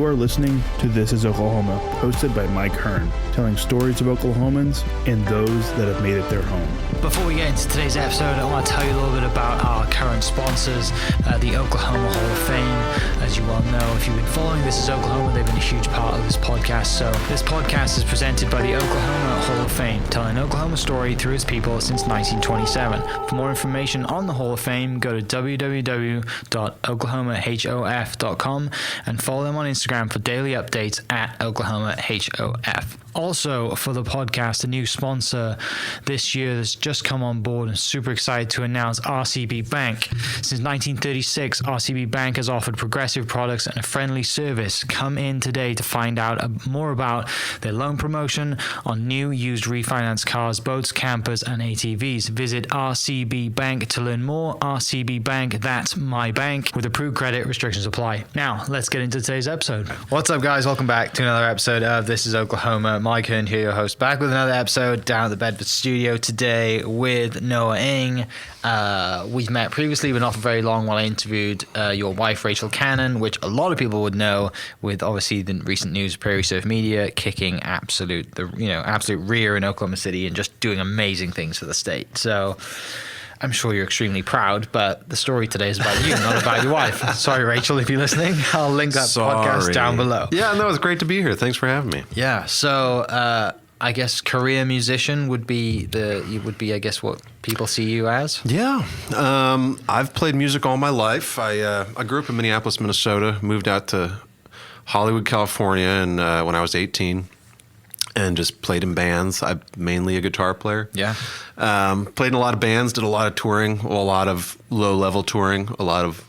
You are listening to This is Oklahoma, hosted by Mike Hearn, telling stories of Oklahomans and those that have made it their home. Before we get into today's episode, I want to tell you a little bit about our current sponsors, the Oklahoma Hall of Fame. As you well know, if you've been following This is Oklahoma, they've been a huge part of this podcast. So this podcast is presented by the Oklahoma Hall of Fame, telling an Oklahoma story through its people since 1927. For more information on the Hall of Fame, go to www.oklahomahof.com and follow them on Instagram for daily updates at oklahomahof. Also, for the podcast, a new sponsor this year that's just come on board and super excited to announce RCB Bank. Since 1936, RCB Bank has offered progressive products and a friendly service. Come in today to find out more about their loan promotion on new, used, refinanced cars, boats, campers, and ATVs. Visit RCB Bank to learn more. RCB Bank, that's my bank. With approved credit, restrictions apply. Now, let's get into today's episode. What's up, guys? Welcome back to another episode of This is Oklahoma. Mike Hearn here, your host, back with another episode down at the Bedford studio today with Noah Engh. We've met previously, but not for very long, while I interviewed your wife, Rachel Cannon, which a lot of people would know with obviously the recent news of Prairie Surf Media kicking absolute rear in Oklahoma City and just doing amazing things for the state. So I'm sure you're extremely proud, but the story today is about you, not about your wife. Sorry, Rachel, if you're listening. I'll link that podcast down below. Yeah, no, it's great to be here. Thanks for having me. Yeah, so I guess career musician would be I guess what people see you as. Yeah, I've played music all my life. I grew up in Minneapolis, Minnesota, moved out to Hollywood, California, and when I was 18. And just played in bands. I'm mainly a guitar player. Yeah. Played in a lot of bands, did a lot of touring, a lot of low-level touring, a lot of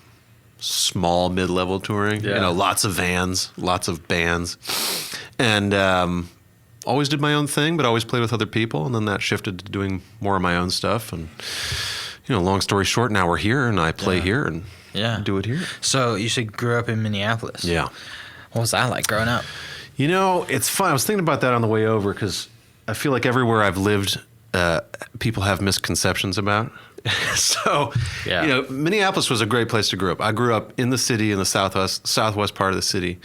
small, mid-level touring. Yeah. You know, lots of vans, lots of bands. And always did my own thing, but always played with other people. And then that shifted to doing more of my own stuff. And, you know, long story short, now we're here, and I play here and do it here. So you said grew up in Minneapolis. Yeah. What was that like growing up? You know, it's fun. I was thinking about that on the way over because I feel like everywhere I've lived, people have misconceptions about. So, you know, Minneapolis was a great place to grow up. I grew up in the city, in the southwest part of the city,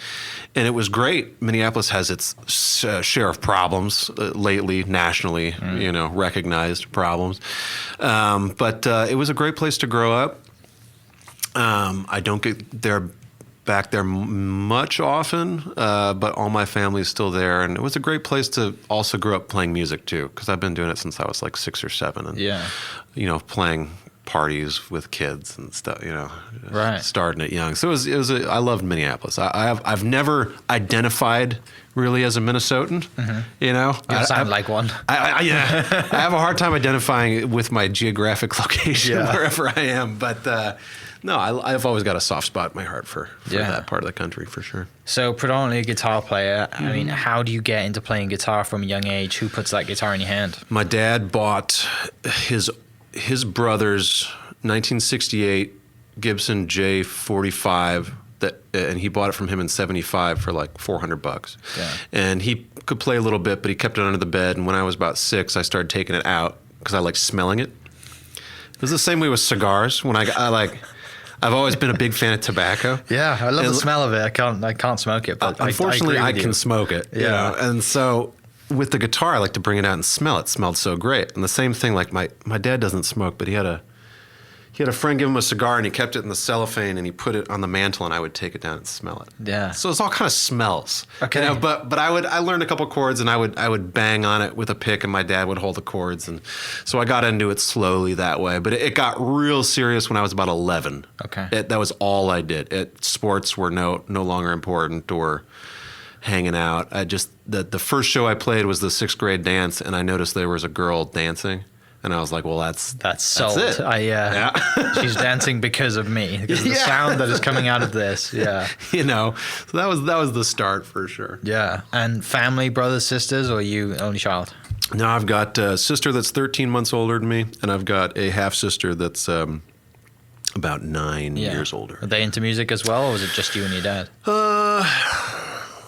and it was great. Minneapolis has its share of problems lately, nationally, you know, recognized problems. But it was a great place to grow up. I don't get back there much often, but all my family is still there, and it was a great place to also grow up playing music too, because I've been doing it since I was like 6 or 7, and you know, playing parties with kids and stuff, you know, starting it young. So I loved Minneapolis. I've never identified really as a Minnesotan, you know. You sound like one. I have a hard time identifying with my geographic location wherever I am, but no, I've always got a soft spot in my heart for that part of the country, for sure. So predominantly a guitar player. I mean, how do you get into playing guitar from a young age? Who puts that guitar in your hand? My dad bought his brother's 1968 Gibson J45, and he bought it from him in 75 for like $400. Yeah. And he could play a little bit, but he kept it under the bed. And when I was about 6, I started taking it out because I liked smelling it. It was the same way with cigars. When I've always been a big fan of tobacco. Yeah, I love the smell of it. I can't smoke it, but unfortunately, I can smoke it. Yeah, you know? And so with the guitar, I like to bring it out and smell it. It smelled so great. And the same thing, like my dad doesn't smoke, but he had a friend give him a cigar, and he kept it in the cellophane, and he put it on the mantle, and I would take it down and smell it. Yeah. So it's all kind of smells. Okay. You know, but I learned a couple chords, and I would bang on it with a pick, and my dad would hold the chords, and so I got into it slowly that way. But it got real serious when I was about 11. Okay. That was all I did. Sports were no longer important, or hanging out. The first show I played was the 6th grade dance, and I noticed there was a girl dancing. And I was like, well, that's sold. It. She's dancing because of me, because of the sound that is coming out of this. Yeah. You know, so that was the start for sure. Yeah. And family, brothers, sisters, or you only child? No, I've got a sister that's 13 months older than me, and I've got a half sister that's about 9 years older. Are they into music as well, or was it just you and your dad?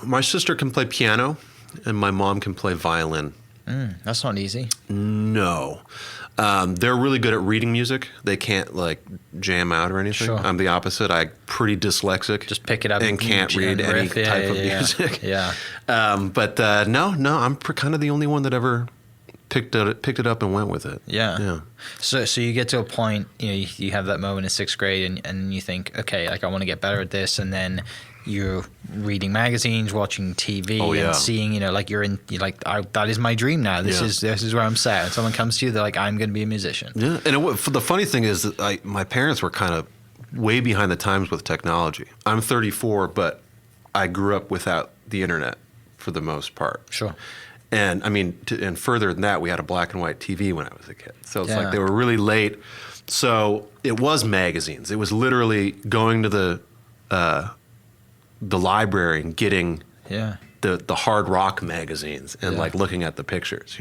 My sister can play piano, and my mom can play violin. That's not easy. No. They're really good at reading music. They can't like jam out or anything. Sure. I'm the opposite. I'm pretty dyslexic. Just pick it up and can't read any type of music. Yeah. But no, I'm kind of the only one that ever picked it up and went with it. Yeah. So you get to a point, you have that moment in 6th grade and you think, okay, like I want to get better at this. And then you're reading magazines, watching TV, and seeing, that is my dream now. This is where I'm set. And someone comes to you, they're like, I'm going to be a musician. Yeah. And the funny thing is that my parents were kind of way behind the times with technology. I'm 34, but I grew up without the internet for the most part. Sure. And I mean, and further than that, we had a black and white TV when I was a kid. So it's like they were really late. So it was magazines. It was literally going to the library and getting the hard rock magazines and like looking at the pictures,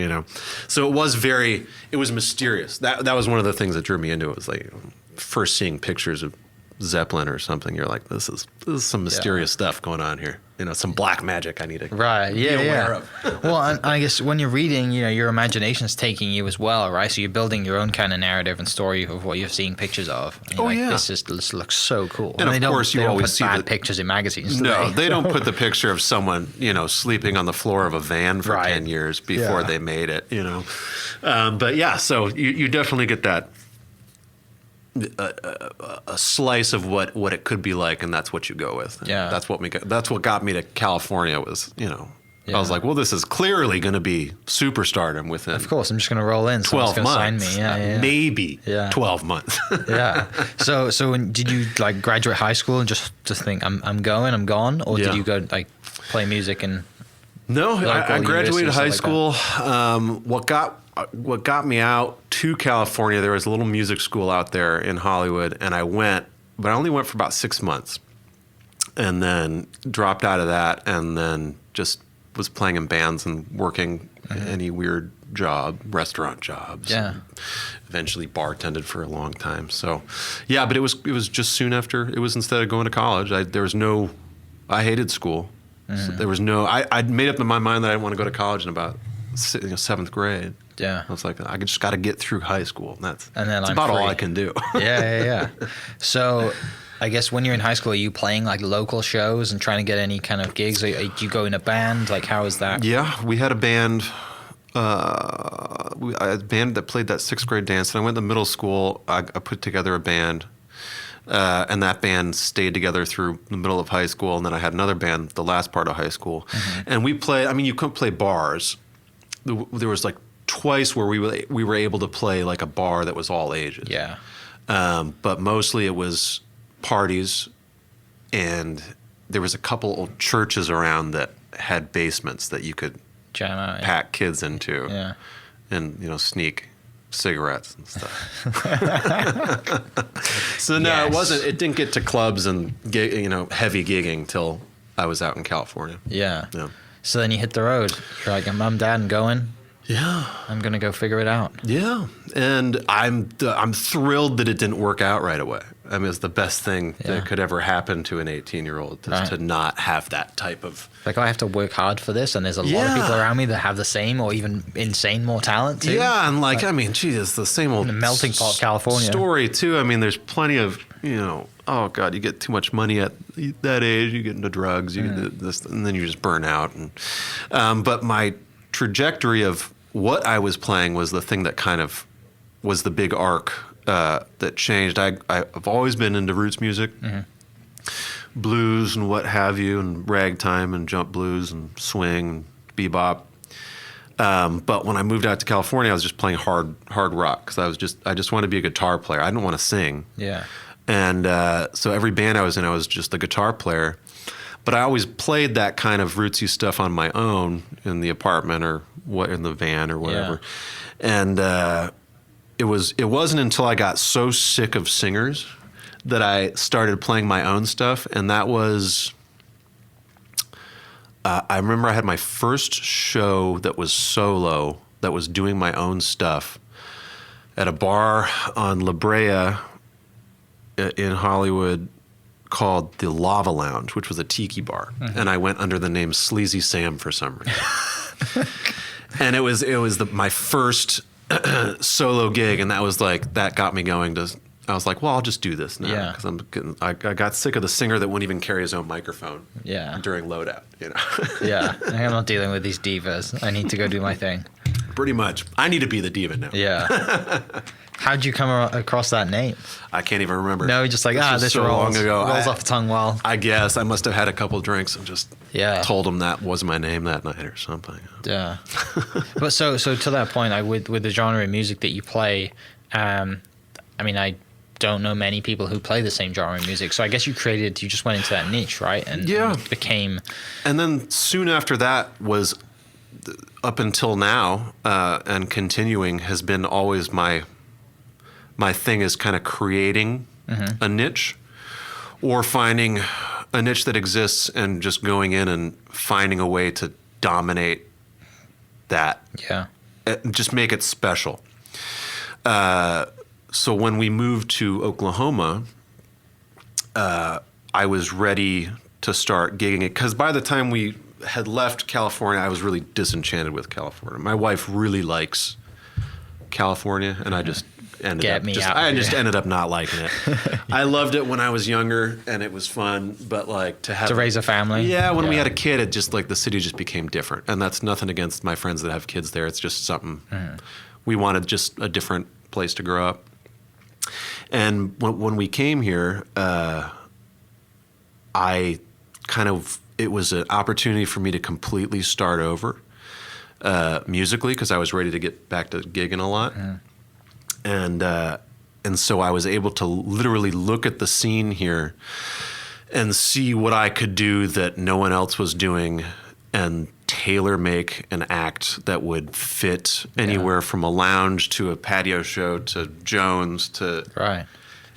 So it was mysterious. That was one of the things that drew me into it. Was like first seeing pictures of Zeppelin or something. You're like, this is some mysterious stuff going on here. Some black magic I need to be aware of. Well, and I guess when you're reading, your imagination's taking you as well, right? So you're building your own kind of narrative and story of what you're seeing pictures of. And This looks so cool. And of course, you always see bad pictures in magazines. No, they don't put the picture of someone, sleeping on the floor of a van for 10 years before they made it, But yeah, so you definitely get that. A slice of what it could be like, and that's what you go with. Yeah, that's what got me to California. Was I was like, well, this is clearly going to be superstardom within. Of course, I'm just going to roll in. 12 months, sign me. Maybe 12 months. Yeah. So did you like graduate high school and just think I'm gone, or did you go like play music and? No, I graduated high school. What got me out to California, there was a little music school out there in Hollywood, and I went, but I only went for about 6 months, and then dropped out of that, and then just was playing in bands and working any weird restaurant jobs. Yeah. Eventually bartended for a long time. So, yeah, but it was just soon after. It was instead of going to college. I hated school. So there was I'd made up in my mind that I didn't want to go to college in about 7th grade. Yeah. I was like, I just got to get through high school. That's about free. All I can do. Yeah. So I guess when you're in high school, are you playing like local shows and trying to get any kind of gigs? Do you go in a band? Like, how is that? Yeah, we had a band. A band that played that 6th grade dance. And I went to middle school. I put together a band. And that band stayed together through the middle of high school. And then I had another band the last part of high school. And we played, you couldn't play bars. There was like twice where we were able to play like a bar that was all ages. Yeah. But mostly it was parties, and there was a couple old churches around that had basements that you could jam out, pack kids into. Yeah. And sneak cigarettes and stuff. So no, it didn't get to clubs and heavy gigging till I was out in California. Yeah. So then you hit the road. You're like, Mom, Dad, I'm going. Yeah. I'm going to go figure it out. Yeah. And I'm thrilled that it didn't work out right away. I mean, it's the best thing that could ever happen to an 18-year-old to not have that type of... Like, I have to work hard for this, and there's a lot of people around me that have the same or even insane more talent, too. Yeah, and it's the same old... The melting pot of California. Story, too. I mean, there's plenty of, oh, God, you get too much money at that age, you get into drugs, you get this, and then you just burn out. And but my trajectory of what I was playing was the thing that kind of was the big arc that changed. I've always been into roots music, blues and what have you, and ragtime and jump blues and swing and bebop. But when I moved out to California, I was just playing hard rock because I just wanted to be a guitar player. I didn't want to sing. Yeah. And so every band I was in, I was just a guitar player. But I always played that kind of rootsy stuff on my own in the apartment or in the van or whatever. Yeah. And it wasn't until I got so sick of singers that I started playing my own stuff. And that was, I remember I had my first show that was solo, that was doing my own stuff at a bar on La Brea in Hollywood called the Lava Lounge, which was a tiki bar. And I went under the name Sleazy Sam for some reason. And it was my first solo gig, and that got me going to. I was like, well, I'll just do this now because I got sick of the singer that wouldn't even carry his own microphone. During loadout, I'm not dealing with these divas. I need to go do my thing. Pretty much, I need to be the diva now. Yeah. How'd you come across that name? I can't even remember. No, just like this so long ago. Rolls off the tongue well. I guess I must have had a couple of drinks and just told them that was my name that night or something. Yeah. But so to that point, with the genre of music that you play, I don't know many people who play the same genre of music. So I guess you just went into that niche, right? And it became. And then soon after that was up until now and continuing has been always my thing is kind of creating a niche or finding a niche that exists and just going in and finding a way to dominate that. Yeah. Just make it special. So when we moved to Oklahoma, I was ready to start gigging it because by the time we had left California, I was really disenchanted with California. My wife really likes California, and I just ended up not liking it. I loved it when I was younger, and it was fun, but like to raise a family. Yeah, when we had a kid, it just like the city just became different, and that's nothing against my friends that have kids there. It's just something we wanted, just a different place to grow up. And when we came here, it was an opportunity for me to completely start over musically because I was ready to get back to gigging a lot. And so I was able to literally look at the scene here and see what I could do that no one else was doing and tailor make an act that would fit anywhere from a lounge to a patio show to Jones to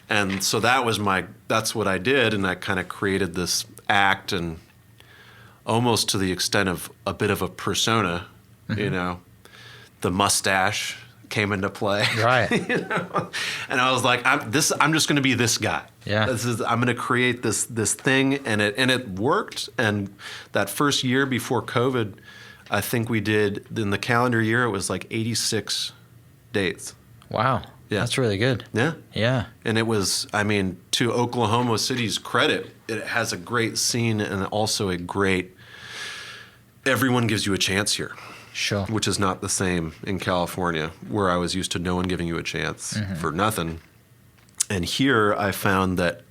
and so that's what I did, and I kind of created this act, and almost to the extent of a bit of a persona, the mustache came into play, right? And I was like, I'm just going to be this guy. Yeah, I'm going to create this thing, and it worked. And that first year before COVID, I think we did in the calendar year it was like 86 dates. Wow, that's really good. Yeah. And it was, to Oklahoma City's credit, it has a great scene and also everyone gives you a chance here. Sure. Which is not the same in California, where I was used to no one giving you a chance for nothing. And here I found that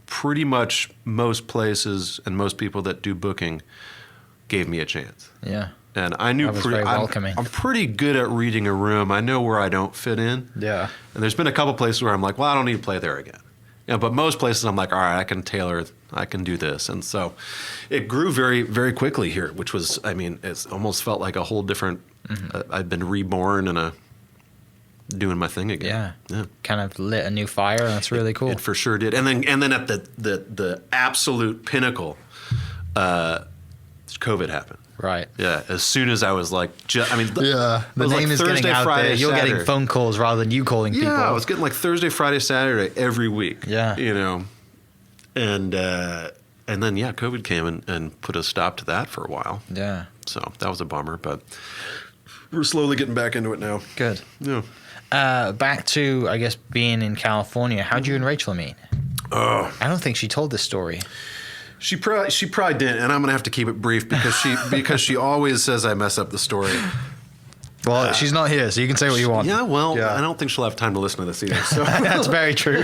pretty much most places and most people that do booking gave me a chance. Yeah. And I knew I'm pretty good at reading a room. I know where I don't fit in. Yeah. And there's been a couple places where I'm like, well, I don't need to play there again. But most places I'm like, all right, I can tailor, I can do this. And so it grew very, very quickly here, which was, it almost felt like a whole different, I'd been reborn and doing my thing again. Yeah. Kind of lit a new fire. And that's really cool. It for sure did. And then at the absolute pinnacle, COVID happened. Right. Yeah. As soon as I was like, the name is Thursday, getting out Friday, there. You're Saturday. getting phone calls rather than you calling people. Yeah, I was getting like Thursday, Friday, Saturday every week. Yeah. And then COVID came and put a stop to that for a while. Yeah. So that was a bummer, but we're slowly getting back into it now. Good. Yeah. Back to, I guess, being in California. How'd you and Rachel meet? I don't think she told this story. She probably didn't, and I'm gonna have to keep it brief because she always says I mess up the story. Well, she's not here, so you can say what you want. Yeah, well, I don't think she'll have time to listen to this either. So. That's very true.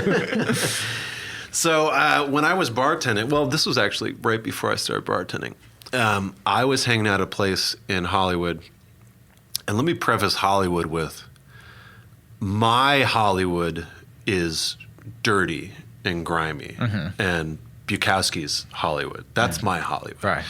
So when I was bartending, well, this was actually right before I started bartending. I was hanging out at a place in Hollywood, and let me preface Hollywood with, my Hollywood is dirty and grimy, and Bukowski's Hollywood. That's my Hollywood. Right.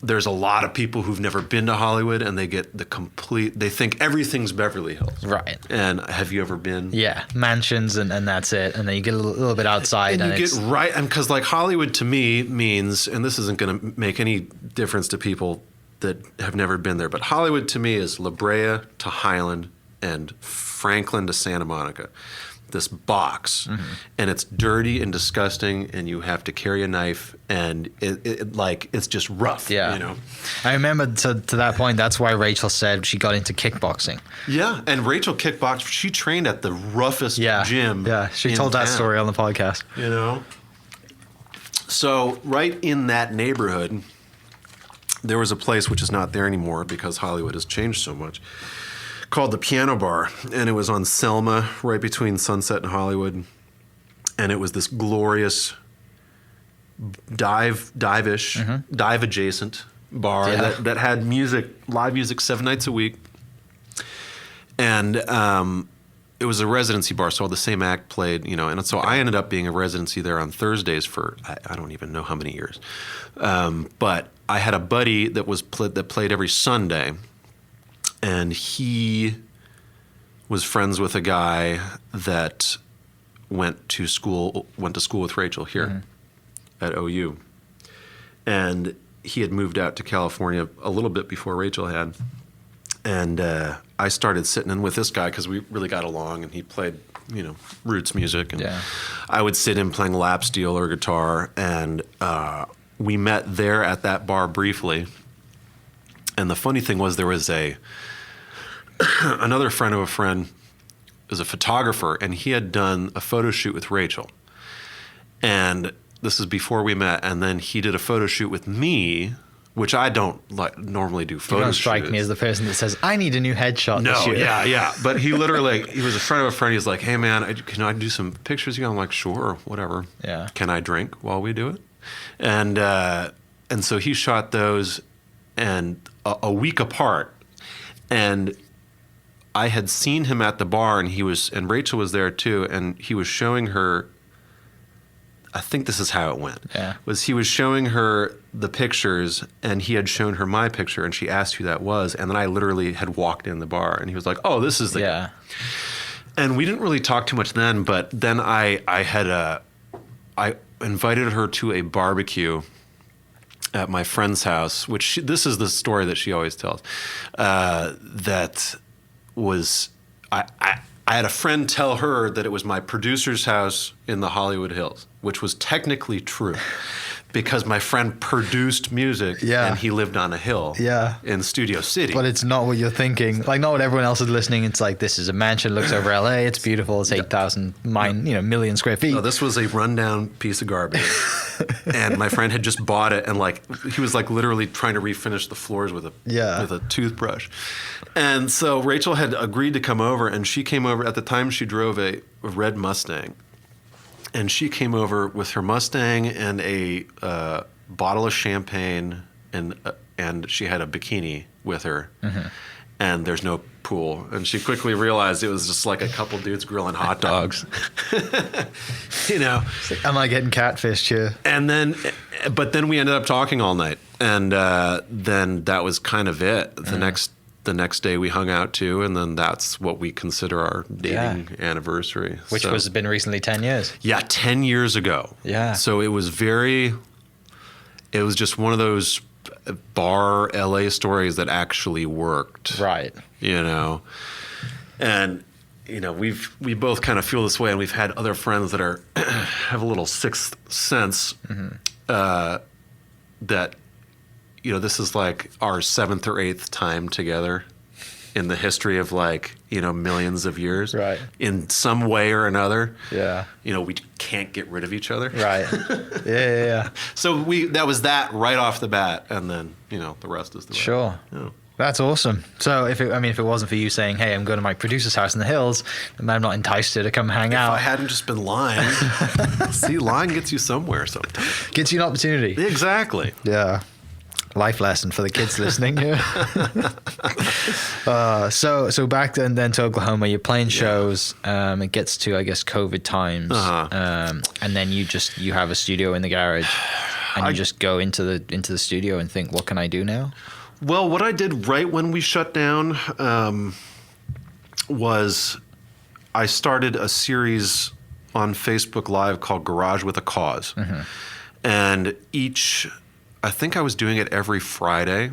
There's a lot of people who've never been to Hollywood, and they get they think everything's Beverly Hills. Right. And have you ever been? Yeah. Mansions and that's it. And then you get a little bit outside. And you get right. And because like Hollywood to me means, and this isn't going to make any difference to people that have never been there, but Hollywood to me is La Brea to Highland and Franklin to Santa Monica. this box, and it's dirty and disgusting, and you have to carry a knife, and it's just rough. Yeah. You know. I remember to that point, that's why Rachel said she got into kickboxing. Yeah, and Rachel kickboxed. She trained at the roughest gym. Yeah, she told that story on the podcast. You know. So right in that neighborhood, there was a place which is not there anymore because Hollywood has changed so much, called the Piano Bar, and it was on Selma, right between Sunset and Hollywood, and it was this glorious dive-ish, dive-adjacent bar that had live music 7 nights a week, and it was a residency bar, so all the same act played, you know, and so I ended up being a residency there on Thursdays for I don't even know how many years, but I had a buddy that played every Sunday. And he was friends with a guy that went to school with Rachel here at OU. And he had moved out to California a little bit before Rachel had. And I started sitting in with this guy because we really got along, and he played, you know, roots music. And I would sit in playing lap steel or guitar. And we met there at that bar briefly. And the funny thing was there was another friend of a friend was a photographer, and he had done a photo shoot with Rachel. And this is before we met, and then he did a photo shoot with me, which I don't normally do photo shoots. You don't strike me as the person that says, I need a new headshot this year. Yeah. But he literally, he was a friend of a friend. He's like, hey, man, can I do some pictures? I'm like, sure, whatever. Yeah. Can I drink while we do it? And so he shot those, and a week apart. And I had seen him at the bar, and Rachel was there too, and he was showing her, I think this is how it went. Yeah. He was showing her the pictures, and he had shown her my picture, and she asked who that was, and then I literally had walked in the bar, and he was like, oh, this is the guy. And we didn't really talk too much then, but then I invited her to a barbecue at my friend's house, which this is the story that she always tells, that was, I had a friend tell her that it was my producer's house in the Hollywood Hills, which was technically true because my friend produced music and he lived on a hill in Studio City. But it's not what you're thinking. Like, not what everyone else is listening. It's like, this is a mansion, looks over LA, it's beautiful, it's 8,000 million square feet. No, this was a rundown piece of garbage. And my friend had just bought it, and he was literally trying to refinish the floors with a toothbrush. And so Rachel had agreed to come over, and she came over. At the time, she drove a red Mustang. And she came over with her Mustang and a bottle of champagne, and she had a bikini with her. And there's no pool. And she quickly realized it was just like a couple dudes grilling hot dogs. You know. Like, am I getting catfished here? But then we ended up talking all night. And then that was kind of it. The next day we hung out too, and then that's what we consider our dating anniversary. Which has been recently 10 years. Yeah, 10 years ago. Yeah. So it was just one of those bar LA stories that actually worked. Right. You know. And you know, we both kind of feel this way, and we've had other friends that have a little sixth sense that, you know, this is like our 7th or 8th time together in the history of millions of years. Right. In some way or another. Yeah. You know, we can't get rid of each other. Right. Yeah. So that was that right off the bat, and then, you know, the rest is the rest. Sure. Yeah. That's awesome. So if it wasn't for you saying, hey, I'm going to my producer's house in the hills, then I'm not enticed to come hang out. If I hadn't just been lying. See, lying gets you somewhere sometimes. Gets you an opportunity. Exactly. Yeah. Life lesson for the kids listening here. So back then to Oklahoma, you're playing shows. It gets to, I guess, COVID times, and then you have a studio in the garage, and you just go into the studio and think, what can I do now? Well, what I did right when we shut down was I started a series on Facebook Live called Garage with a Cause, and I think I was doing it every Friday,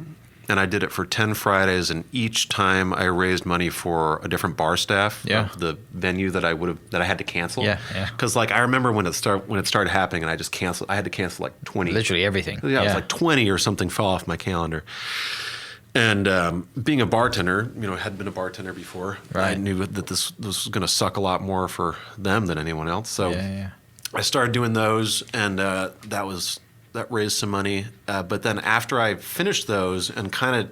and I did it for 10 Fridays, and each time I raised money for a different bar staff of the venue that I had to cancel. Yeah. Because like I remember when it started happening, and I just canceled. I had to cancel like 20. Literally everything. Yeah, it was like 20 or something fell off my calendar. And being a bartender, had been a bartender before. Right. I knew that this was going to suck a lot more for them than anyone else. So I started doing those, and that raised some money. But then after I finished those, and kind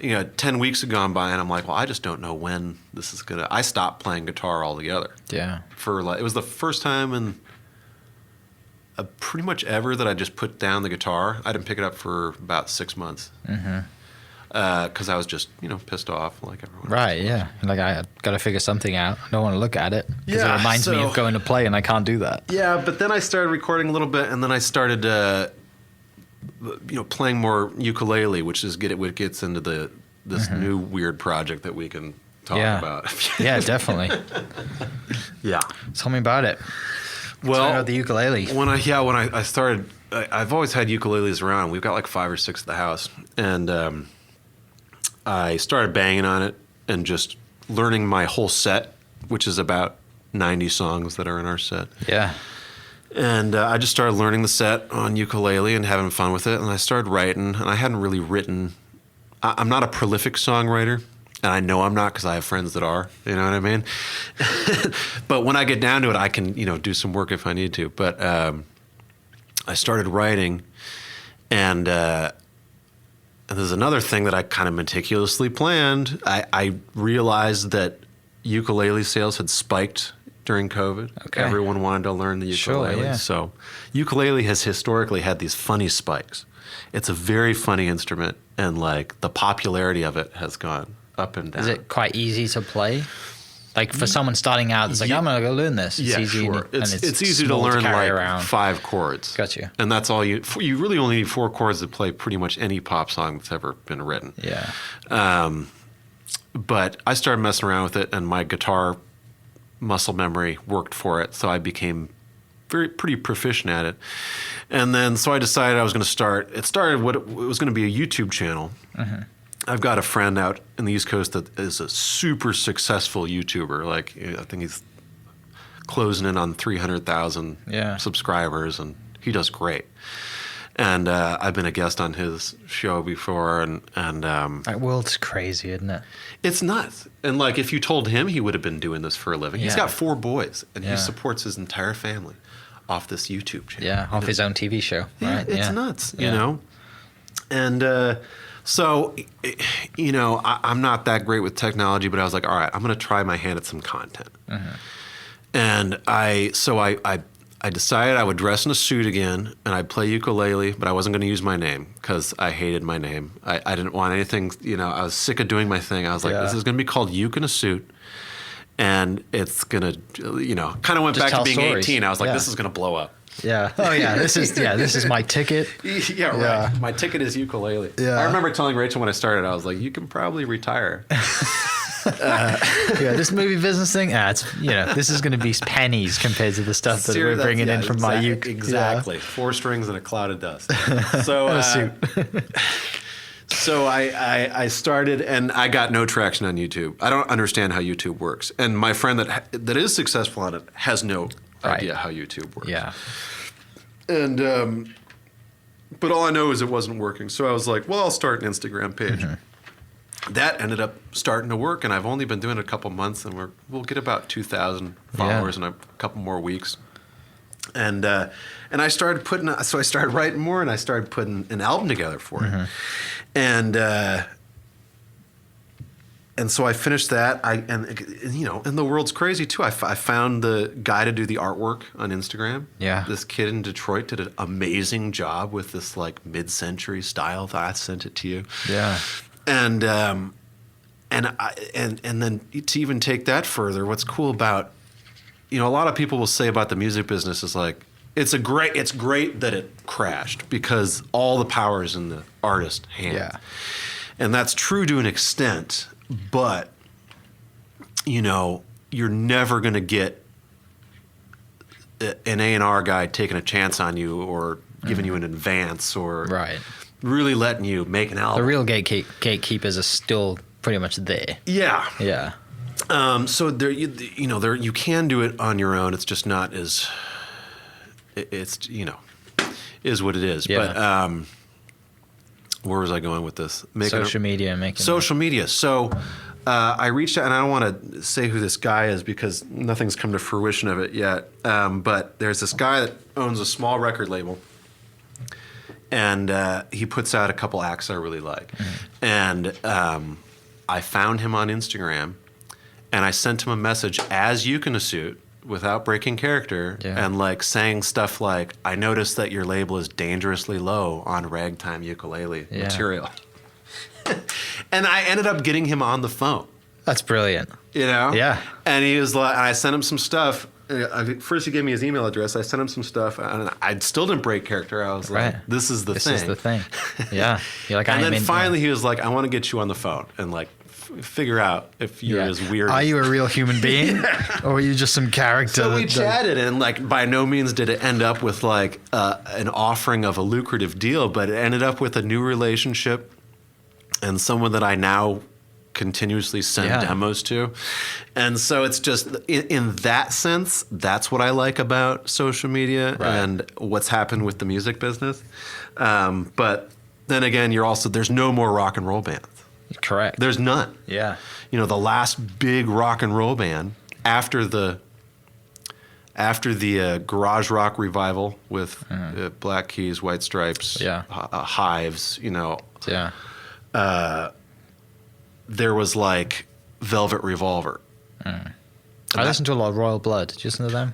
of, 10 weeks had gone by, and I'm like, well, I just don't know when this is gonna. I stopped playing guitar altogether. Yeah. It was the first time in pretty much ever that I just put down the guitar. I didn't pick it up for about 6 months. Mm-hmm. Because I was just, pissed off like everyone else. Right, yeah. Like, I got to figure something out. I don't want to look at it. Because it reminds me of going to play, and I can't do that. Yeah, but then I started recording a little bit, and then I started, playing more ukulele, which gets into this new weird project that we can talk about. Yeah, definitely. Yeah. Tell me about it. Well, about the ukulele. When I started, I've always had ukuleles around. We've got like 5 or 6 at the house, and I started banging on it and just learning my whole set, which is about 90 songs that are in our set. Yeah. And I just started learning the set on ukulele and having fun with it. And I started writing, and I hadn't really written. I'm not a prolific songwriter, and I know I'm not because I have friends that are. You know what I mean? But when I get down to it, I can do some work if I need to. But I started writing, and there's another thing that I kind of meticulously planned. I realized that ukulele sales had spiked during COVID. Okay. Everyone wanted to learn the ukulele. Sure, yeah. So ukulele has historically had these funny spikes. It's a very funny instrument, and like the popularity of it has gone up and down. Is it quite easy to play? Like for someone starting out, it's like, I'm going to go learn this. It's easy. Sure. It's easy to learn like around. 5 chords. Got you. And that's all you really only need 4 chords to play pretty much any pop song that's ever been written. Yeah. But I started messing around with it, and my guitar muscle memory worked for it. So I became pretty proficient at it. And then, so I decided I was going to start, it was going to be a YouTube channel. Mm-hmm. I've got a friend out in the East Coast that is a super successful YouTuber. Like, I think he's closing in on 300,000 subscribers, and he does great. And I've been a guest on his show before, and that world's crazy, isn't it? It's nuts. And like, if you told him he would have been doing this for a living, he's got 4 boys, and he supports his entire family off this YouTube channel. Yeah, off his own TV show. Yeah, right? It's nuts, you know. And so, I'm not that great with technology, but I was like, all right, I'm going to try my hand at some content. Mm-hmm. And I decided I would dress in a suit again, and I'd play ukulele, but I wasn't going to use my name because I hated my name. I didn't want anything, I was sick of doing my thing. I was like, this is going to be called Uke in a Suit, and it's going to, kind of went just back to being stories. 18. I was like, this is going to blow up. Yeah. Oh yeah. This is my ticket. Yeah. Right. Yeah. My ticket is ukulele. Yeah. I remember telling Rachel when I started, I was like, you can probably retire. This movie business thing, this is going to be pennies compared to the stuff that we're bringing in from my uke. Exactly. 4 strings and a cloud of dust. So, so I started, and I got no traction on YouTube. I don't understand how YouTube works. And my friend that is successful on it has no idea how YouTube works. Yeah. And, but all I know is it wasn't working. So I was like, well, I'll start an Instagram page. Mm-hmm. That ended up starting to work, and I've only been doing it a couple months, and we'll get about 2,000 followers in a couple more weeks. And I started so I started writing more, and I started putting an album together for it. And so I finished that. And the world's crazy too. I found the guy to do the artwork on Instagram. Yeah. This kid in Detroit did an amazing job with this like mid-century style. I sent it to you. Yeah. And then to even take that further, what's cool about, a lot of people will say about the music business is like, it's great that it crashed because all the power is in the artist's hand. Yeah. And that's true to an extent, but you're never going to get an A&R guy taking a chance on you or giving you an advance or really letting you make an album. The real gatekeepers are still pretty much there. Yeah. Yeah. So there, you can do it on your own. It's just not as, it's is what it is. Yeah. But where was I going with this? Social media. So I reached out, and I don't want to say who this guy is because nothing's come to fruition of it yet. But there's this guy that owns a small record label, and he puts out a couple acts I really like. And I found him on Instagram, and I sent him a message as you can suit without breaking character, and like saying stuff like, I noticed that your label is dangerously low on ragtime ukulele material. And I ended up getting him on the phone. That's brilliant. Yeah. And he was like, I sent him some stuff. First, he gave me his email address. I sent him some stuff, and I still didn't break character. I was like, "This is the thing." This is the thing. Yeah. You're like, and then finally, he was like, "I want to get you on the phone and like figure out if you're as weird. Are you a real human being, or are you just some character?" So we chatted, and like by no means did it end up with like an offering of a lucrative deal, but it ended up with a new relationship and someone that I now continuously send demos to. And so it's just in that sense, that's what I like about social media and what's happened with the music business. But then again, there's no more rock and roll bands. Correct. There's none. Yeah. The last big rock and roll band after the garage rock revival with Black Keys, White Stripes, Hives, there was like Velvet Revolver. I listened to a lot of Royal Blood. Did you listen to them?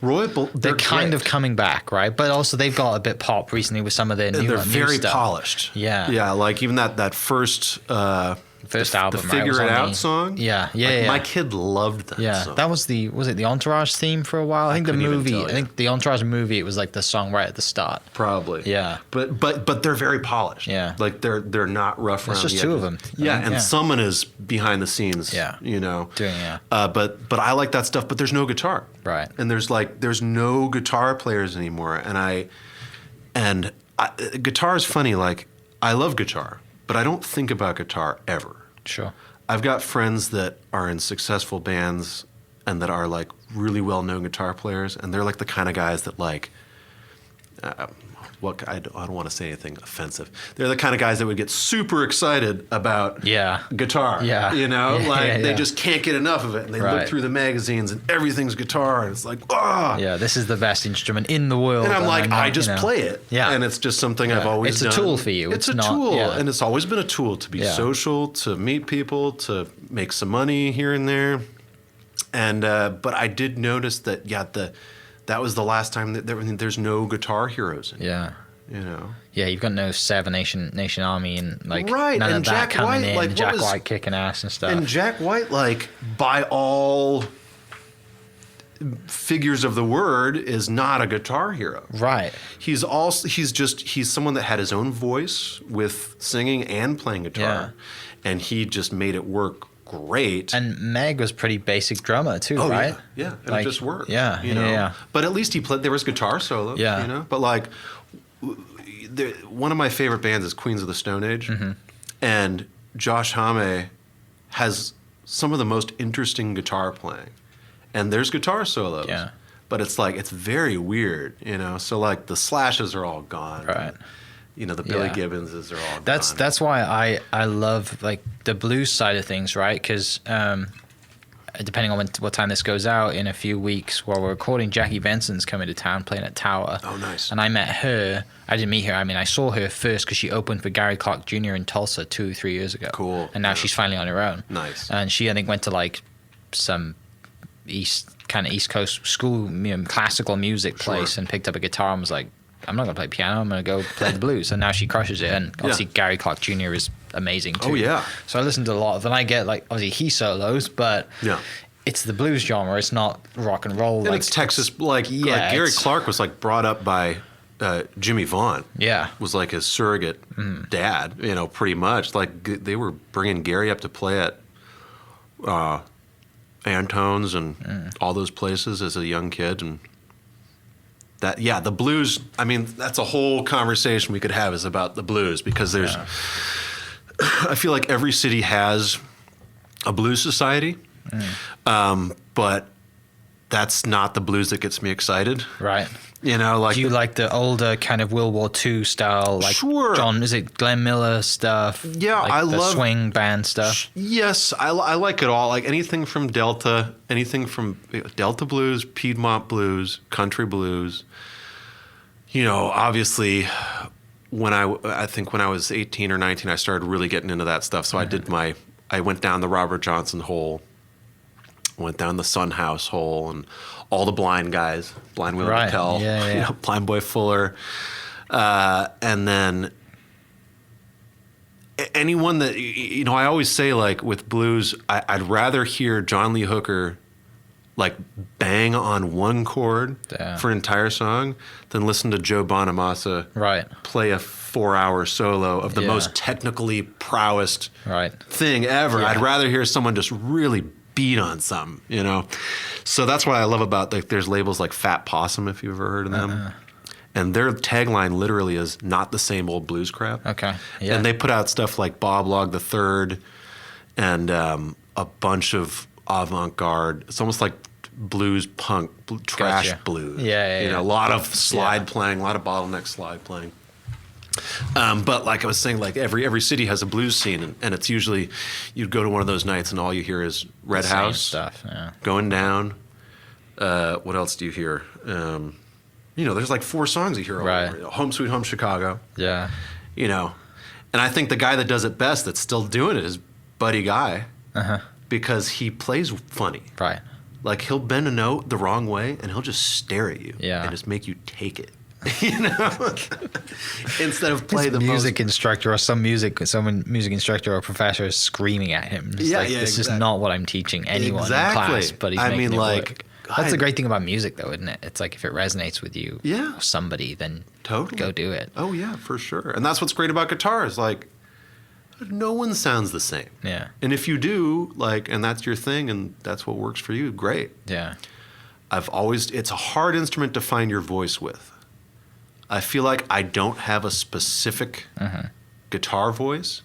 They're kind of coming back, right? But also they've got a bit pop recently with some of their new They're new very stuff. polished. Yeah. Yeah, like even that first album, the Figure It Out song. Yeah. My kid loved that song. That was it the Entourage theme for a while? I think the Entourage movie, it was like the song right at the start. Probably. Yeah. But they're very polished. Yeah. Like they're not rough around the edges. It's just two of them. Yeah, and someone is behind the scenes. Yeah. Doing But I like that stuff, but there's no guitar. Right. And there's no guitar players anymore. And guitar is funny. Like I love guitar, but I don't think about guitar ever. Sure. I've got friends that are in successful bands and that are like really well-known guitar players, and they're like the kind of guys that like, I don't want to say anything offensive. They're the kind of guys that would get super excited about guitar. Yeah. They just can't get enough of it, and they look through the magazines and everything's guitar, and it's like, yeah, this is the best instrument in the world. And I'm like, I just play it. Yeah. And it's just something I've always done. It's a tool for you. It's a tool, and it's always been a tool to be social, to meet people, to make some money here and there. And but I did notice that that was the last time that there's no guitar heroes anymore. Yeah, you've got no Seven Nation Army and like none of and that Jack coming White, in. like, Jack White kicking ass and stuff. And Jack White, like by all figures of the word, is not a guitar hero. Right. He's someone that had his own voice with singing and playing guitar, and he just made it work great. And Meg was pretty basic drummer too, right? Yeah. And it just worked. Yeah. But at least he played. There was guitar solos. Yeah. But like, one of my favorite bands is Queens of the Stone Age, and Josh Homme has some of the most interesting guitar playing, and there's guitar solos. Yeah. But it's like it's very weird, So like the Slashes are all gone. Right. The Billy Gibbonses are all gone. That's why I love like the blues side of things, right? Because depending on what time this goes out, in a few weeks while we're recording, Jackie Benson's coming to town playing at Tower. Oh, nice. And I met her. I didn't meet her. I mean, I saw her first because she opened for Gary Clark Jr. in Tulsa 2-3 years ago. Cool. And now she's finally on her own. Nice. And she, I think, went to like some East Coast school, classical music place and picked up a guitar and was like, I'm not going to play piano. I'm going to go play the blues. And now she crushes it. And obviously Gary Clark Jr. is amazing too. Oh, yeah. So I listen to a lot of, and I get like, obviously he solos, but it's the blues genre. It's not rock and roll. And it's Texas, like Gary Clark was like brought up by Jimmy Vaughn. Yeah. Was like his surrogate dad, pretty much. Like they were bringing Gary up to play at Antone's and all those places as a young kid. And the blues. I mean, that's a whole conversation we could have is about the blues because there's. Yeah. I feel like every city has a blues society, but that's not the blues that gets me excited. Right. You know, like do you like the older kind of World War II style, like sure. is it Glenn Miller stuff? Yeah, like I the love swing band stuff. Yes, I like it all. Like anything from Delta blues, Piedmont blues, country blues. You know, obviously, I think when I was 18 or 19, I started really getting into that stuff. So I went down the Robert Johnson hole, went down the Son House hole, and all the Blind guys, Blind Willie McTell, you know, Blind Boy Fuller, and then anyone that, you know, I always say, like, with blues, I'd rather hear John Lee Hooker like bang on one chord for an entire song than listen to Joe Bonamassa play a 4-hour solo of the most technically prowest thing ever. Yeah. I'd rather hear someone just really beat on something, you know? So that's what I love about, like, there's labels like Fat Possum, if you've ever heard of them. And their tagline literally is not the same old blues crap. Okay. Yeah. And they put out stuff like Bob Log III and a bunch of avant-garde. It's almost like blues punk, trash blues. You know, a lot of slide playing, a lot of bottleneck slide playing. But like I was saying, like every city has a blues scene, and it's usually you'd go to one of those nights and all you hear is Red House stuff, going down. What else do you hear? You know, there's like 4 songs you hear over. Home Sweet Home Chicago. Yeah. You know, and I think the guy that does it best that's still doing it is Buddy Guy, because he plays funny. Right. Like he'll bend a note the wrong way and he'll just stare at you and just make you take it. You know, instead of play the music instructor or some music instructor or professor is screaming at him. This is not what I'm teaching anyone in class, but he's making it work. That's the great thing about music, though, isn't it? It's like if it resonates with you, or somebody, then go do it. Oh yeah, for sure. And that's what's great about guitars. Like, no one sounds the same. Yeah. And if you do, like, and that's your thing, and that's what works for you, great. Yeah. It's a hard instrument to find your voice with. I feel like I don't have a specific guitar voice,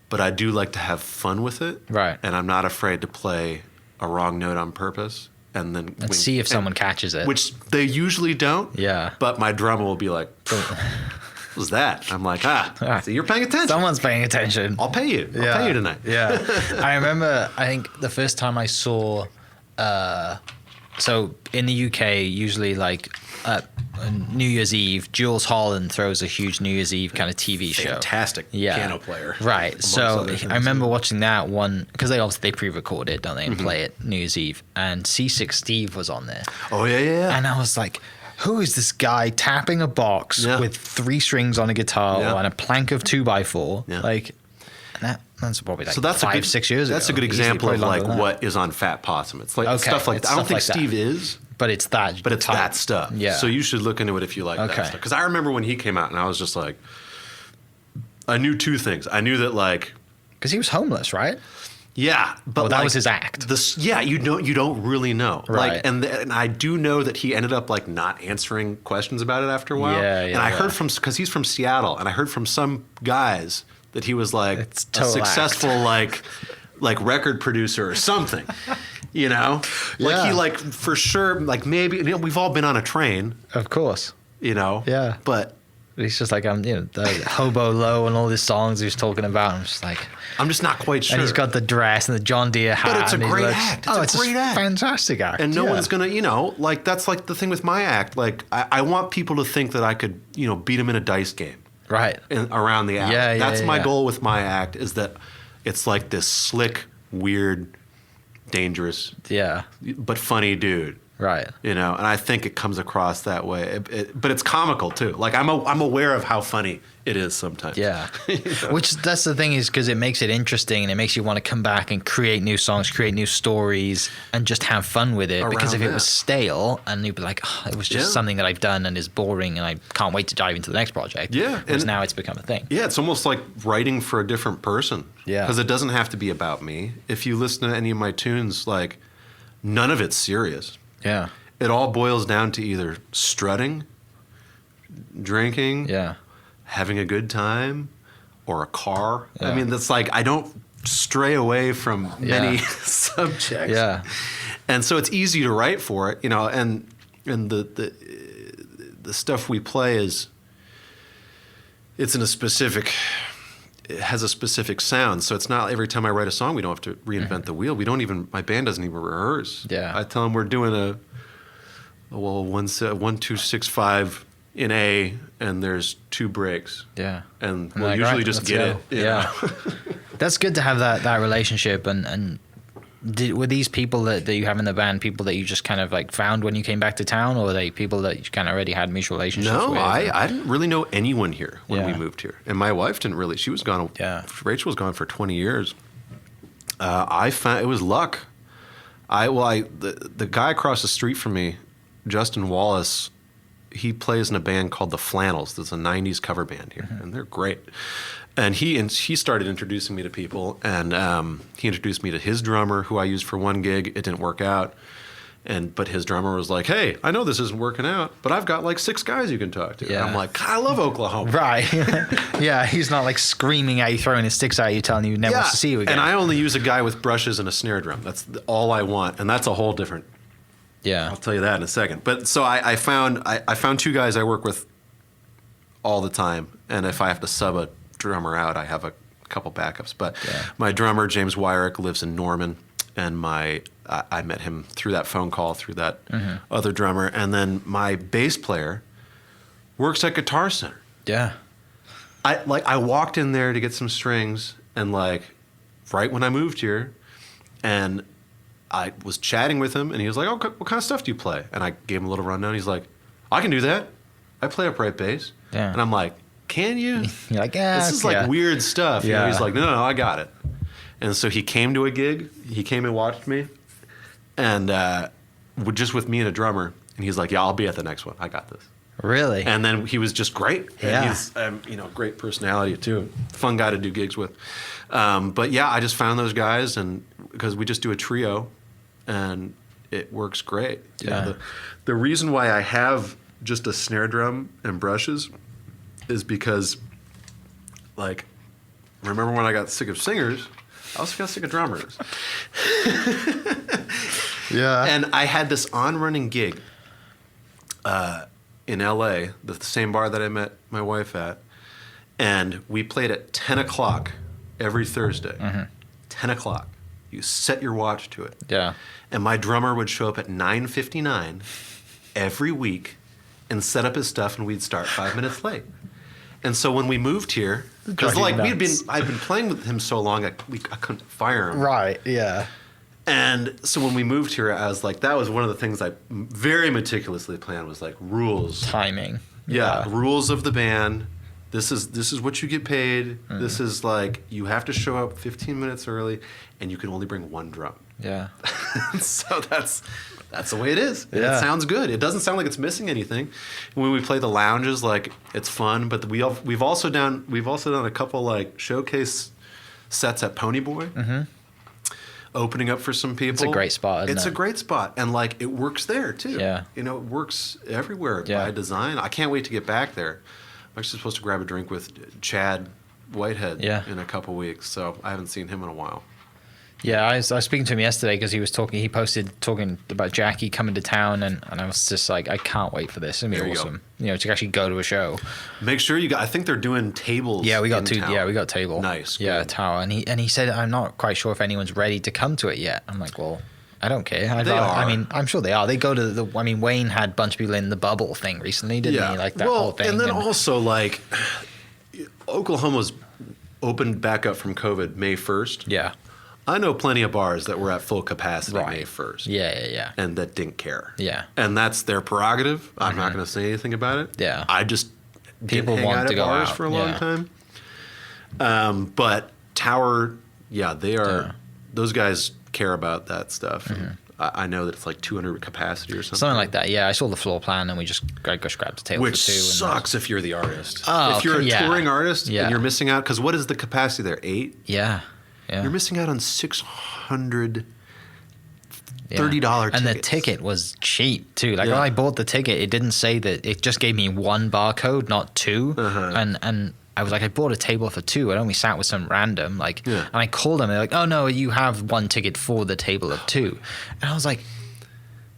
but I do like to have fun with it. Right. And I'm not afraid to play a wrong note on purpose and then see if someone catches it. Which they usually don't. Yeah. But my drummer will be like, what was that? I'm like, so you're paying attention. Someone's paying attention. I'll pay you. I'll pay you tonight. Yeah. I remember, I think the first time I saw, so in the UK, usually like New Year's Eve, Jules Holland throws a huge New Year's Eve kind of TV show. Fantastic piano player. Right. So I remember watching that one, because they pre-record it, don't they, and play it New Year's Eve. And C6 Steve was on there. Oh, yeah. And I was like, who is this guy tapping a box with 3 strings on a guitar and a plank of 2x4? Yeah. Like, and that's probably like 5-6 years ago. That's a good example of like what is on Fat Possum. It's like stuff like that. I don't think Steve is. But it's that. But it's that stuff. Yeah. So you should look into it if you like that stuff. Because I remember when he came out, and I was just like, I knew 2 things. I knew that, like, because he was homeless, right? Yeah, but that was his act. You don't really know. Right. Like, and I do know that he ended up like not answering questions about it after a while. Yeah. And I heard because he's from Seattle, and I heard from some guys that he was like a successful like record producer or something. You know, like he like for sure, like maybe, you know, we've all been on a train, of course, you know, but he's just like, the Hobo Low and all these songs he was talking about. I'm just like, I'm just not quite sure. And he's got the dress and the John Deere hat. But it's a great act. It's a great act. Fantastic act. And no one's gonna, you know, like that's like the thing with my act. Like I want people to think that I could, you know, beat them in a dice game, right? Around the act. That's my goal with my act, is that it's like this slick, weird, dangerous, but funny dude, right? You know, and I think it comes across that way. But it's comical too. Like I'm aware of how funny it is sometimes. Yeah, you know? Which that's the thing, is because it makes it interesting and it makes you want to come back and create new songs, create new stories, and just have fun with it. Because if it was stale and you'd be like, it was just something that I've done and is boring and I can't wait to dive into the next project. Yeah, because now it's become a thing. Yeah, it's almost like writing for a different person. Yeah, because it doesn't have to be about me. If you listen to any of my tunes, like none of it's serious. Yeah. it all boils down to either strutting, drinking, having a good time, or a car. I mean, that's like, I don't stray away from many subjects. Yeah. And so it's easy to write for it, you know, and the stuff we play it has a specific sound. So it's not every time I write a song, we don't have to reinvent the wheel. My band doesn't even rehearse. Yeah. I tell them we're doing a 1-2-6-5 in A, and there's 2 breaks. Yeah. And we'll usually just get it. Yeah. That's good to have that relationship. And were these people that you have in the band people that you just kind of like found when you came back to town, or were they people that you kind of already had mutual relationships with? No, I didn't really know anyone here when we moved here. And my wife didn't really. She was gone. Rachel was gone for 20 years. I found it was luck. The guy across the street from me, Justin Wallace, he plays in a band called the Flannels. There's a 90s cover band here, and they're great. And he started introducing me to people, and he introduced me to his drummer, who I used for one gig. It didn't work out, but his drummer was like, "Hey, I know this isn't working out, but I've got like 6 guys you can talk to." Yeah. And I'm like, "I love Oklahoma." Right. Yeah, he's not like screaming at you, throwing his sticks at you, telling you he never wants to see you again. And I only use a guy with brushes and a snare drum. That's all I want, and that's a whole different. Yeah, I'll tell you that in a second. But so I found 2 guys I work with all the time, and if I have to sub a drummer out, I have a couple backups. But my drummer James Wyrick lives in Norman, and I met him through that phone call through that other drummer, and then my bass player works at Guitar Center. Yeah, I walked in there to get some strings, and like right when I moved here, and I was chatting with him, and he was like, "Oh, what kind of stuff do you play?" And I gave him a little rundown. He's like, "I can do that. I play upright bass." Yeah. And I'm like, "Can you?" You're like, "Yeah, this is like weird stuff." You know, he's like, no, I got it. And so he came to a gig. He came and watched me, and just with me and a drummer. And he's like, "Yeah, I'll be at the next one. I got this." Really? And then he was just great. Yeah. And he's great personality too. Fun guy to do gigs with. But yeah, I just found those guys, and because we just do a trio, and it works great. Yeah. You know, the reason why I have just a snare drum and brushes is because, like, remember when I got sick of singers? I also got sick of drummers. Yeah. And I had this on-running gig in L.A., the same bar that I met my wife at, and we played at 10 o'clock every Thursday. 10 o'clock. You set your watch to it. Yeah. And my drummer would show up at 9:59 every week and set up his stuff, and we'd start 5 minutes late. And so when we moved here, because like I'd been playing with him so long, I couldn't fire him. Right. Yeah. And so when we moved here, I was like, that was one of the things I very meticulously planned, was like rules, Timing. yeah. Rules of the band. This is what you get paid. This is like, you have to show up 15 minutes early, and you can only bring 1 drum. Yeah. So that's the way it is. And Yeah. it sounds good. It doesn't sound like it's missing anything. When we play the lounges, like, it's fun. But we've also done a couple like showcase sets at Pony Boy, opening up for some people. It's a great spot. Isn't It's it? a great spot, and like it works there too. Yeah. You know, it works everywhere Yeah. by design. I can't wait to get back there. I'm actually supposed to grab a drink with Chad Whitehead in a couple weeks, so I haven't seen him in a while. Yeah, I was speaking to him yesterday because he posted talking about Jackie coming to town, and I was just like, I can't wait for this. It's going to be awesome. You know, to actually go to a show. Make sure I think they're doing tables. Yeah, we got in 2. town. Yeah, we got table. Nice. Yeah, good. tower. And he said, I'm not quite sure if anyone's ready to come to it yet. I'm like, well, I don't care. They are. I mean, I'm sure they are. They go to Wayne had a bunch of people in the bubble thing recently, didn't he? Like that whole thing. And then also, like, Oklahoma's opened back up from COVID May 1st. Yeah. I know plenty of bars that were at full capacity May 1st. Yeah. And that didn't care. Yeah. And that's their prerogative. I'm not going to say anything about it. Yeah. I just People didn't hang want out to at go bars out. for a long time. But Tower, they are. Yeah. Those guys care about that stuff. And I know that it's like 200 capacity or something. Something like that. Yeah, I saw the floor plan, and we just grabbed a table Which for 2. sucks if you're the artist. Oh, if you're a touring artist Yeah. and you're missing out, because what is the capacity there? 8? Yeah. You're missing out on 600 $30 and the tickets. ticket was cheap too. Like when I bought the ticket, it didn't say that. It just gave me one barcode, not two. And I was like, I bought a table for two. I only sat with some random and I called them. They're like, oh no, you have one ticket for the table of two. And I was like,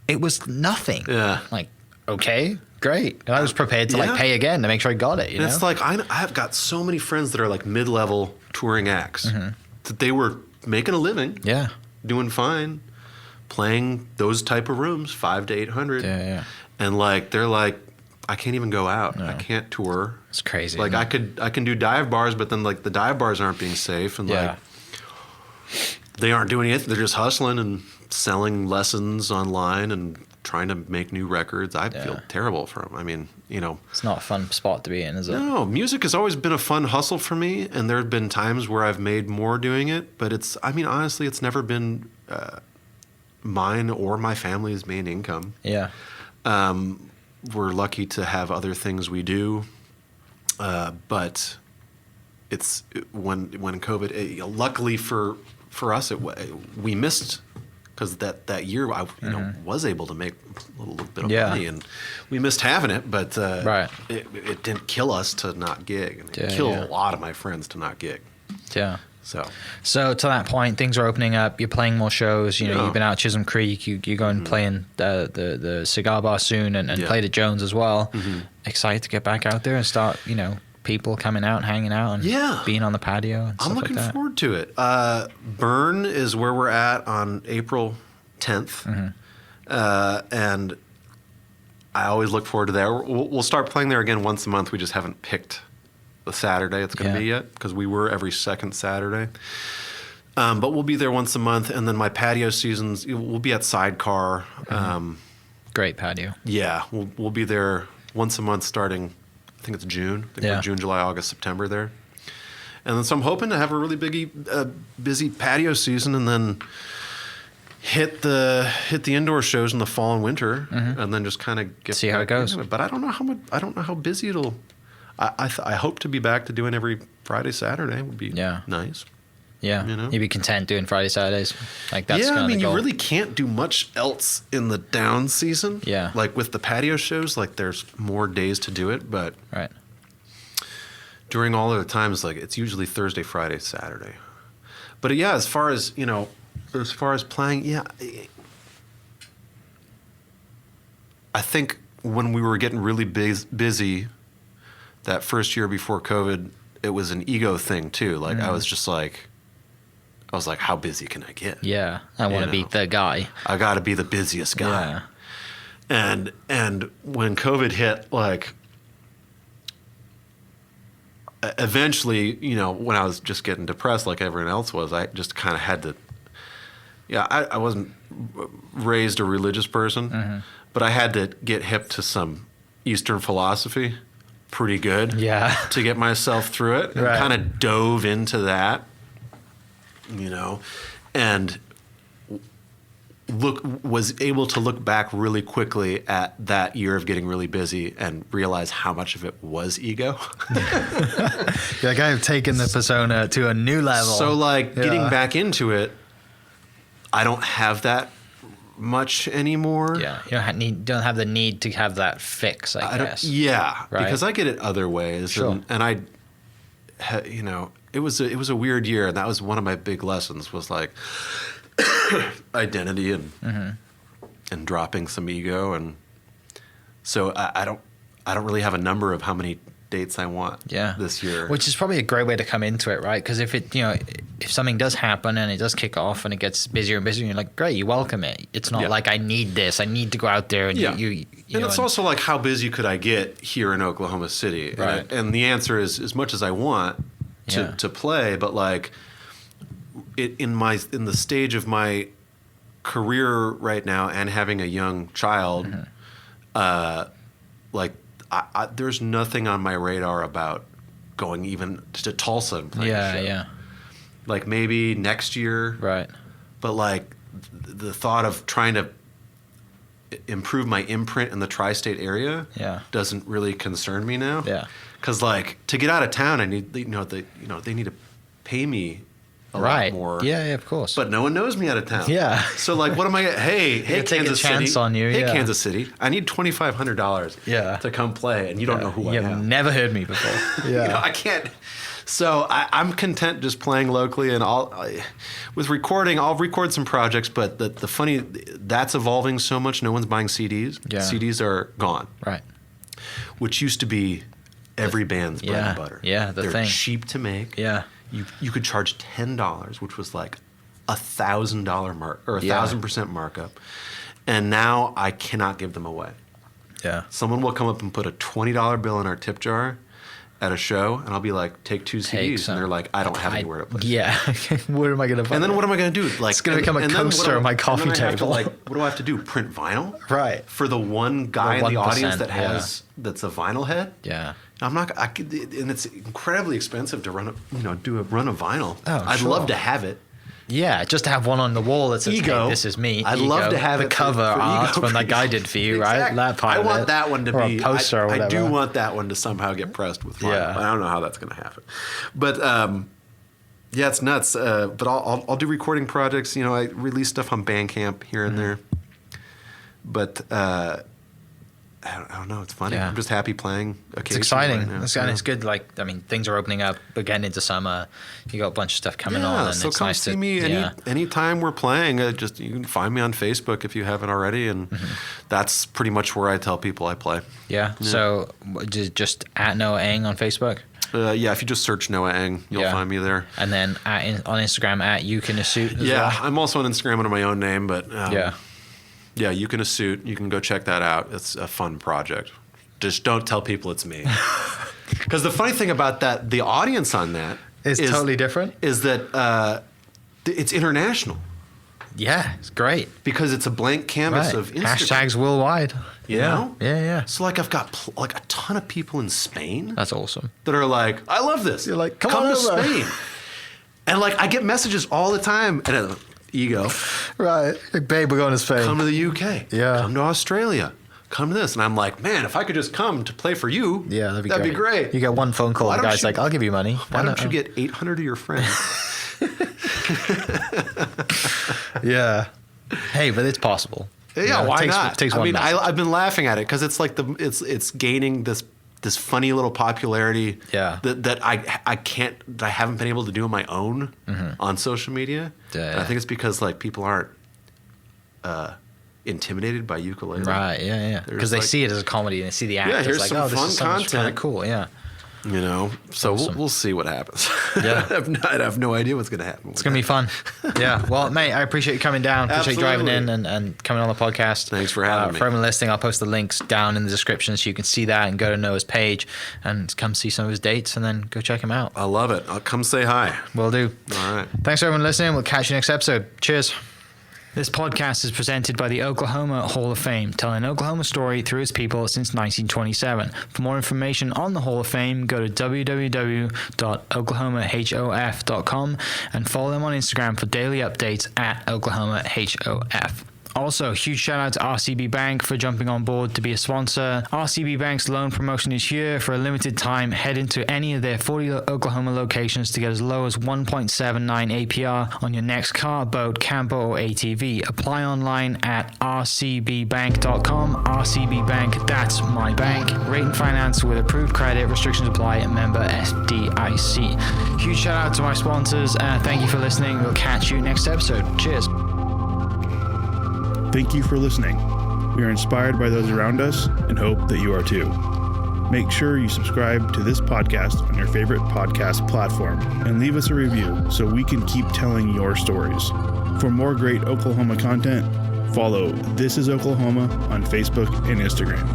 it was nothing. Yeah. Like, okay, great. And I was prepared to like pay again to make sure I got it. You know? It's like I've got so many friends that are like mid-level touring acts that they were making a living. Yeah. Doing fine, playing those type of rooms, 500 to 800. Yeah. And like they're like, I can't even go out. No. I can't tour. It's crazy. Like I can do dive bars, but then like the dive bars aren't being safe, and like they aren't doing anything. They're just hustling and selling lessons online and trying to make new records. I feel terrible for them. I mean, it's not a fun spot to be in, is it? No, music has always been a fun hustle for me, and there have been times where I've made more doing it, but honestly, it's never been mine or my family's main income. Yeah. We're lucky to have other things we do, but it's when COVID. Luckily for us, we missed. Because that year I was able to make a little bit of money, and we missed having it, but it didn't kill us to not gig, and it killed a lot of my friends to not gig. Yeah. So to that point, things are opening up. You're playing more shows. You've been out at Chisholm Creek. You're going playing the cigar bar soon, and played at Jones as well. Excited to get back out there and start people coming out and hanging out and being on the patio and stuff I'm looking like that. forward to it. Burn is where we're at on April 10th. And I always look forward to that. We'll start playing there again once a month. We just haven't picked the Saturday it's going to be yet, because we were every second Saturday. But we'll be there once a month. And then my patio seasons, we'll be at Sidecar. Great patio. Yeah, we'll be there once a month starting, I think it's June. We're June, July, August, September there. And then so I'm hoping to have a really busy patio season, and then hit the indoor shows in the fall and winter, and then just kind of get see how it goes. But I don't know how busy it'll. I hope to be back to doing every Friday, Saturday would be nice. Yeah, you'd be content doing Friday, Saturdays. Like that's I mean, the goal. you really can't do much else in the down season. Yeah, like with the patio shows, like there's more days to do it, but during all of the times, like it's usually Thursday, Friday, Saturday. But as far as playing, I think when we were getting really busy that first year before COVID, it was an ego thing too. Like I was like, how busy can I get? Yeah, I want to be the guy. I got to be the busiest guy. Yeah. And when COVID hit, like eventually, when I was just getting depressed like everyone else was, I just kind of had to. Yeah, I wasn't raised a religious person, but I had to get hip to some Eastern philosophy pretty good to get myself through it. And kind of dove into that, and was able to look back really quickly at that year of getting really busy and realize how much of it was ego. Like I have taken the persona to a new level. So getting back into it, I don't have that much anymore. Yeah, you don't have the need to have that fix, I guess. Because I get it other ways. Sure. And I, it was a weird year, and that was one of my big lessons was like identity and dropping some ego, and so I don't really have a number of how many dates I want this year. Which is probably a great way to come into it, right? Because if if something does happen and it does kick off and it gets busier and busier, you're like, great, you welcome it. It's not like I need this. I need to go out there and you and it's also like, how busy could I get here in Oklahoma City? Right. And the answer is as much as I want to play, but like in the stage of my career right now and having a young child, there's nothing on my radar about going even to Tulsa and playing a show. Yeah. Like maybe next year. Right. But like the thought of trying to improve my imprint in the tri-state area doesn't really concern me now. Yeah. Cuz like to get out of town I need they need to pay me a lot more. Yeah, of course. But no one knows me out of town. Yeah. So like, what am I? Hey, Kansas City. On you. Hey, Kansas City. I need $2,500. To come play, and you don't know who I am. You've never heard me before. Yeah. I can't. So I'm content just playing locally, and with recording, I'll record some projects. But the funny, that's evolving so much. No one's buying CDs. Yeah. CDs are gone. Right. Which used to be every band's bread and butter. Yeah, They're thing. cheap to make. Yeah. You could charge $10, which was like $1,000 mark or 1,000% markup, and now I cannot give them away. Yeah. Someone will come up and put a $20 bill in our tip jar at a show, and I'll be like, take 2 CDs, and they're like, I don't have anywhere to put it. Yeah. Where am I going to put it? And then what am I going to do? Like, it's going to become a coaster on my coffee table. What do I have to do? Print vinyl? Right. For the one guy in the audience that that's a vinyl head? Yeah. I'm not. And it's incredibly expensive to run a vinyl. Oh, I'd love to have it. Yeah, just to have one on the wall that says, Ego. hey, this is me. I'd love to have the cover art when that guy did for you, right? That part I want that one to be a poster or whatever. I do want that one to somehow get pressed with vinyl. Yeah. I don't know how that's going to happen, but yeah, it's nuts. But I'll do recording projects. I release stuff on Bandcamp here and there, but I don't know. It's funny. Yeah. I'm just happy playing occasionally. It's exciting. Right now. It's good. Like, I mean, things are opening up. We're getting into summer. You got a bunch of stuff coming on. And So it's come nice see to, me anytime we're playing. You can find me on Facebook if you haven't already, and that's pretty much where I tell people I play. Yeah. So just at Noah Engh on Facebook. Yeah, if you just search Noah Engh, you'll find me there. And then on Instagram at You Can A Suit as well. I'm also on Instagram under my own name, but yeah, You Can A Suit. You can go check that out. It's a fun project. Just don't tell people it's me. Because the funny thing about that, the audience on that is totally different. Is that it's international. Yeah, it's great. Because it's a blank canvas of Instagram. Hashtags worldwide. You know? Yeah. So like I've got like a ton of people in Spain. That's awesome. That are like, I love this. You're like, come to Spain. And like I get messages all the time. And ego. Right. Like, babe, we're going to Spain. Come to the UK. Yeah. Come to Australia. Come to this. And I'm like, man, if I could just come to play for you, that'd be great. You get one phone call, the guy's like, I'll give you money. Why don't you get 800 of your friends? Yeah. Hey, but it's possible. Yeah, why not? It takes one message. I've been laughing at it because it's like it's gaining this funny little popularity that I haven't been able to do on my own on social media. Yeah. And I think it's because like people aren't intimidated by ukulele. Right, yeah. Because they see it as a comedy and they see the act. Yeah, here's like, some fun this is content. Kind of cool, yeah. So we'll see what happens. Yeah. I have no idea what's going to happen. It's going to be fun. Yeah. Well, mate, I appreciate you coming down. Appreciate you driving in and coming on the podcast. Thanks for having me. For everyone listening, I'll post the links down in the description so you can see that and go to Noah's page and come see some of his dates and then go check him out. I love it. I'll come say hi. Will do. All right. Thanks for everyone listening. We'll catch you next episode. Cheers. This podcast is presented by the Oklahoma Hall of Fame, telling Oklahoma story through its people since 1927. For more information on the Hall of Fame, go to www.oklahomahof.com and follow them on Instagram for daily updates at oklahomahof. Also, huge shout out to RCB Bank for jumping on board to be a sponsor. RCB Bank's loan promotion is here for a limited time. Head into any of their 40 Oklahoma locations to get as low as 1.79 APR on your next car, boat, camper, or ATV. Apply online at rcbbank.com. RCB Bank, that's my bank. Rate and finance with approved credit. Restrictions apply. Member FDIC. Huge shout out to my sponsors. Thank you for listening. We'll catch you next episode. Cheers. Thank you for listening. We are inspired by those around us and hope that you are too. Make sure you subscribe to this podcast on your favorite podcast platform and leave us a review so we can keep telling your stories. For more great Oklahoma content, follow This Is Oklahoma on Facebook and Instagram.